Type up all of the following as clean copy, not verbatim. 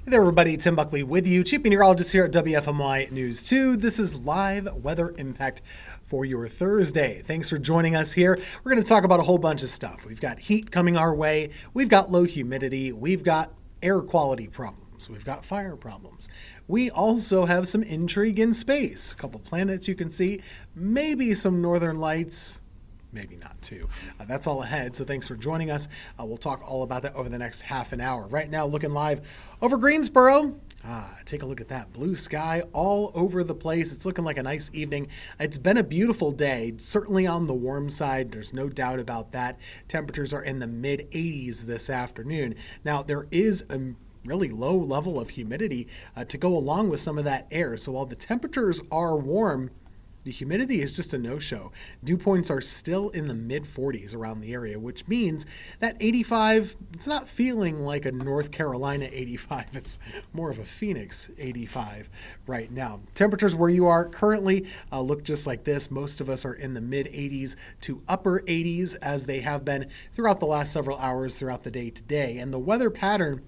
Hey there, everybody. Tim Buckley with you. Chief meteorologist here at WFMY News 2. This is live weather impact for your Thursday. Thanks for joining us here. We're going to talk about a whole bunch of stuff. We've got heat coming our way. We've got low humidity. We've got air quality problems. We've got fire problems. We also have some intrigue in space. A couple planets you can see. Maybe some northern lights. Maybe not too. That's all ahead, so thanks for joining us. We'll talk all about that over the next half an hour. Right now, looking live over Greensboro. Take a look at that blue sky all over the place. It's looking like a nice evening. It's been a beautiful day, certainly on the warm side. There's no doubt about that. Temperatures are in the mid 80s this afternoon. Now, there is a really low level of humidity to go along with some of that air. So while the temperatures are warm, the humidity is just a no-show. Dew points are still in the mid-40s around the area, which means that 85, it's not feeling like a North Carolina 85. It's more of a Phoenix 85 right now. Temperatures where you are currently look just like this. Most of us are in the mid-80s to upper 80s as they have been throughout the last several hours throughout the day today. And the weather pattern,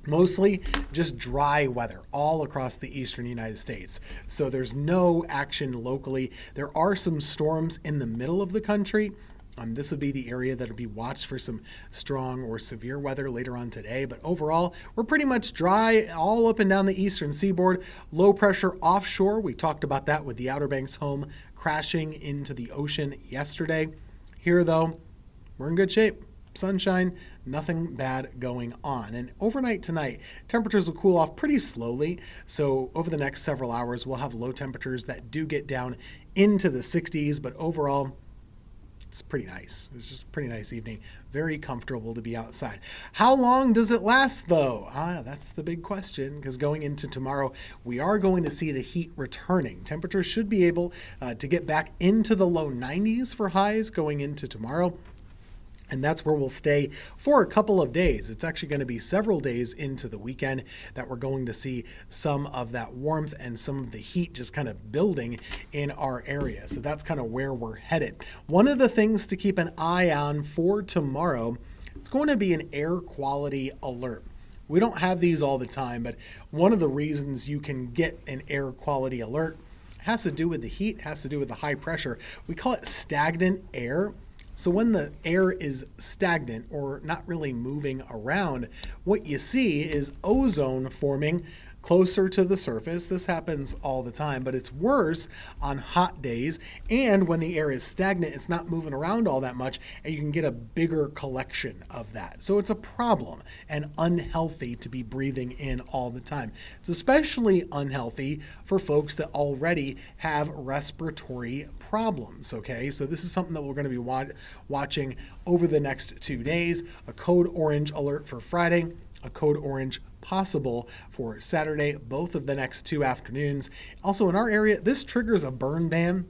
mostly just dry weather all across the eastern United States. So there's no action locally. There are some storms in the middle of the country. This would be the area that would be watched for some strong or severe weather later on today. But overall, we're pretty much dry all up and down the eastern seaboard. Low pressure offshore. We talked about that with the Outer Banks home crashing into the ocean yesterday. Here, though, we're in good shape. Sunshine, nothing bad going on. And overnight tonight, temperatures will cool off pretty slowly. So over the next several hours, we'll have low temperatures that do get down into the 60s. But overall, it's pretty nice. It's just a pretty nice evening. Very comfortable to be outside. How long does it last, though? That's the big question, because going into tomorrow, we are going to see the heat returning. Temperatures should be able to get back into the low 90s for highs going into tomorrow. And that's where we'll stay for a couple of days. It's actually going to be several days into the weekend that we're going to see some of that warmth and some of the heat just kind of building in our area. So that's kind of where we're headed. One of the things to keep an eye on for tomorrow, it's going to be an air quality alert. We don't have these all the time, but one of the reasons you can get an air quality alert has to do with the heat, has to do with the high pressure. We call it stagnant air. So when the air is stagnant or not really moving around, what you see is ozone forming closer to the surface. This happens all the time, but it's worse on hot days. And when the air is stagnant, it's not moving around all that much, and you can get a bigger collection of that. So it's a problem and unhealthy to be breathing in all the time. It's especially unhealthy for folks that already have respiratory problems, okay? So this is something that we're going to be watching over the next 2 days. A code orange alert for Friday, a code orange possible for Saturday, both of the next 2 afternoons. Also in our area, this triggers a burn ban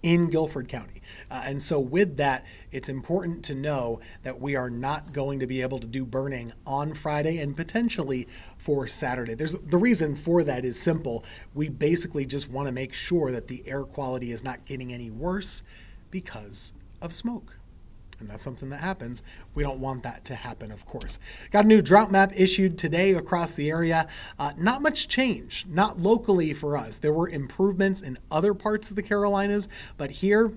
in Guilford County. And so with that, it's important to know that we are not going to be able to do burning on Friday and potentially for Saturday. The reason for that is simple. We basically just want to make sure that the air quality is not getting any worse because of smoke. And that's something that happens. We don't want that to happen, of course. Got a new drought map issued today across the area. Not much change, not locally for us. There were improvements in other parts of the Carolinas, but here,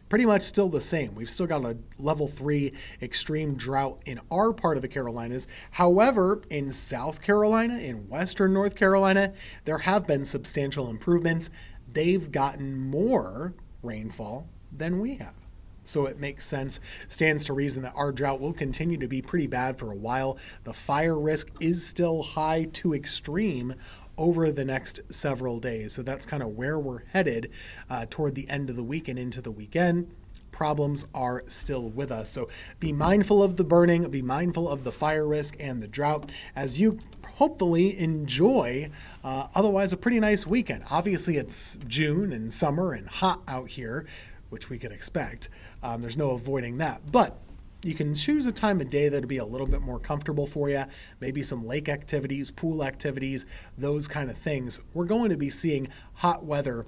pretty much still the same. We've still got a level 3 extreme drought in our part of the Carolinas. However, in South Carolina, in Western North Carolina, there have been substantial improvements. They've gotten more rainfall than we have. So it makes sense, stands to reason that our drought will continue to be pretty bad for a while. The fire risk is still high to extreme over the next several days. So that's kind of where we're headed toward the end of the week and into the weekend. Problems are still with us. So be mindful of the burning, be mindful of the fire risk and the drought as you hopefully enjoy otherwise a pretty nice weekend. Obviously it's June and summer and hot out here, which we could expect. There's no avoiding that. But you can choose a time of day that'll be a little bit more comfortable for you. Maybe some lake activities, pool activities, those kind of things. We're going to be seeing hot weather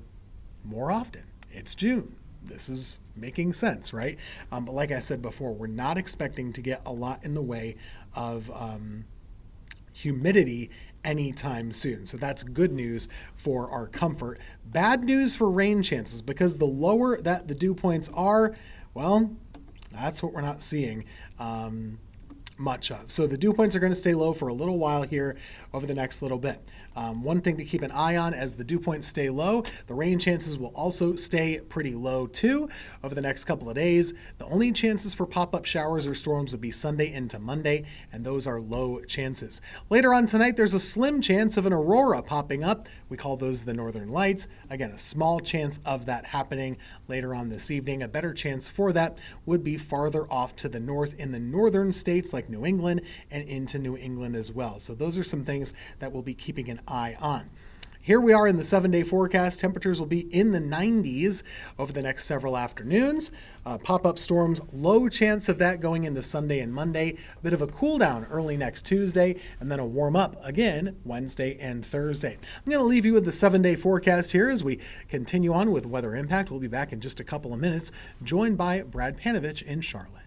more often. It's June. This is making sense, right? But like I said before, we're not expecting to get a lot in the way of humidity anytime soon. So that's good news for our comfort. Bad news for rain chances, because the lower that the dew points are, well, that's what we're not seeing much of. So the dew points are going to stay low for a little while here over the next little bit. One thing to keep an eye on as the dew points stay low, the rain chances will also stay pretty low too over the next couple of days. The only chances for pop-up showers or storms would be Sunday into Monday, and those are low chances. Later on tonight, there's a slim chance of an aurora popping up. We call those the northern lights. Again, a small chance of that happening later on this evening. A better chance for that would be farther off to the north in the northern states like New England and into New England as well. So those are some things that we'll be keeping an eye on. Here we are in the 7-day forecast. Temperatures will be in the 90s over the next several afternoons. Pop-up storms, low chance of that going into Sunday and Monday. A bit of a cool down early next Tuesday, and then a warm up again Wednesday and Thursday. I'm going to leave you with the 7-day forecast here as we continue on with Weather Impact. We'll be back in just a couple of minutes, joined by Brad Panovich in Charlotte.